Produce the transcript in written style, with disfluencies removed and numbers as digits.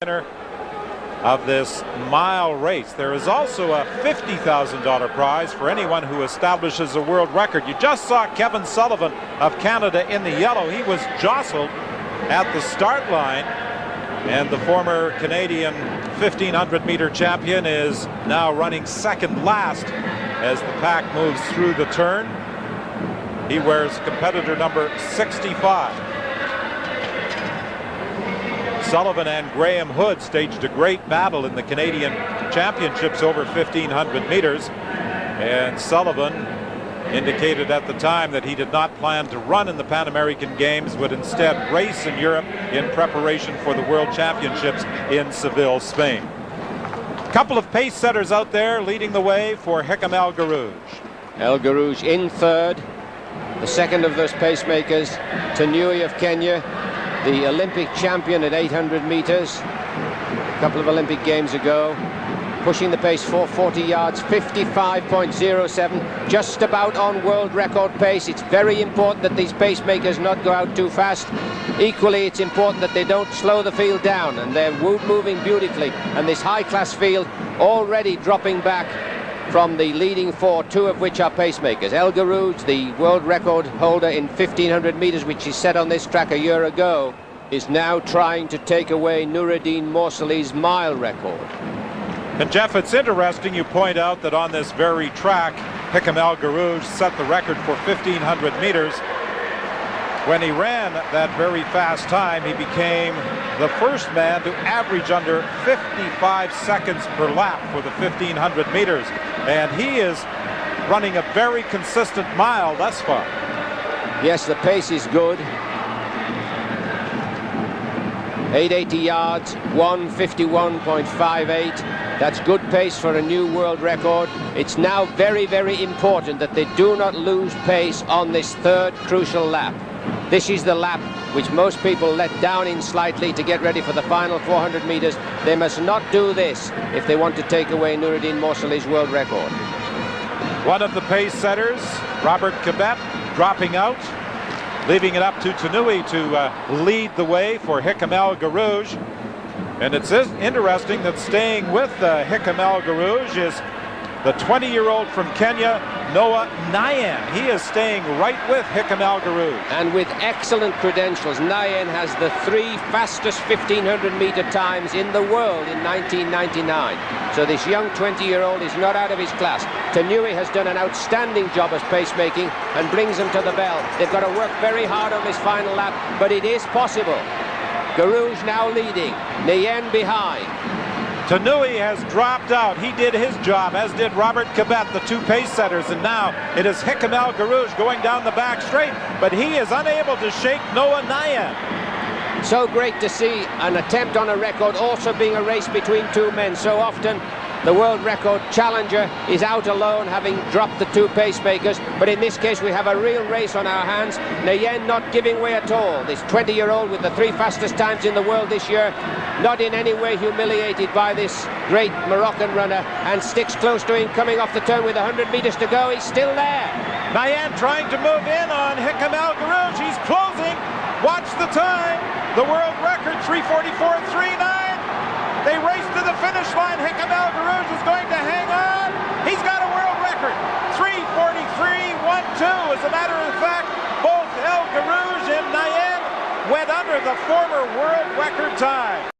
Winner of this mile race. There is also a $50,000 prize for anyone who establishes a world record. You just saw Kevin Sullivan of Canada in the yellow. He was jostled at the start line, and the former Canadian 1500-meter champion is now running second last as the pack moves through the turn. He wears competitor number 65. Sullivan and Graham Hood staged a great battle in the Canadian Championships over 1500 meters, and Sullivan indicated at the time that he did not plan to run in the Pan American Games, would instead race in Europe in preparation for the World Championships in Seville, Spain. A couple of pace setters out there leading the way for Hicham el Guerrouj. El Guerrouj in third. The second of those pacemakers, Tanui of Kenya, the Olympic champion at 800 meters a couple of Olympic Games ago, pushing the pace for 40 yards, 55.07, just about on world record pace. It's very important that these pacemakers not go out too fast. Equally, it's important that they don't slow the field down, and they're moving beautifully. And this high-class field already dropping back from the leading four, two of which are pacemakers. El Guerrouj, the world record holder in 1500 meters, which he set on this track a year ago, is now trying to take away Nuruddin Morsali's mile record. And Jeff, it's interesting you point out that on this very track, Hicham el Guerrouj set the record for 1500 meters. When he ran that very fast time, he became the first man to average under 55 seconds per lap for the 1500 meters. And he is running a very consistent mile thus far. Yes, the pace is good. 880 yards, 151.58. That's good pace for a new world record. It's now very, very important that they do not lose pace on this third crucial lap. This is the lap which most people let down in slightly to get ready for the final 400 meters. They must not do this if they want to take away Nuruddin Morsali's world record. One of the pace setters, Robert Kibet, dropping out, leaving it up to Tanui to lead the way for Hicham el Guerrouj. And it's interesting that staying with Hicham el Guerrouj is the 20-year-old from Kenya, Noah Nyan. He is staying right with Hicham el Guerrouj. And with excellent credentials. Nyan has the three fastest 1500-meter times in the world in 1999. So this young 20-year-old is not out of his class. Tanui has done an outstanding job as pacemaking and brings them to the bell. They've got to work very hard on this final lap, but it is possible. Guerrouj now leading, Nyan behind. Tanui has dropped out. He did his job, as did Robert Kibet, the two pace setters, and now it is Hicham el Guerrouj going down the back straight, but he is unable to shake Noah Nyan. So great to see an attempt on a record also being a race between two men. So often the world record challenger is out alone, having dropped the two pacemakers, but in this case we have a real race on our hands. Nyan not giving way at all. This 20-year-old with the three fastest times in the world this year, not in any way humiliated by this great Moroccan runner, and sticks close to him, coming off the turn with 100 meters to go. He's still there. Nyan trying to move in on Hicham el Guerrouj. He's closing. Watch the time. The world record, 3:44.39. They race to the finish line. Hicham el Guerrouj is going to hang on. He's got a world record, 3:43.12. As a matter of fact, both El Guerrouj and Nyan went under the former world record time.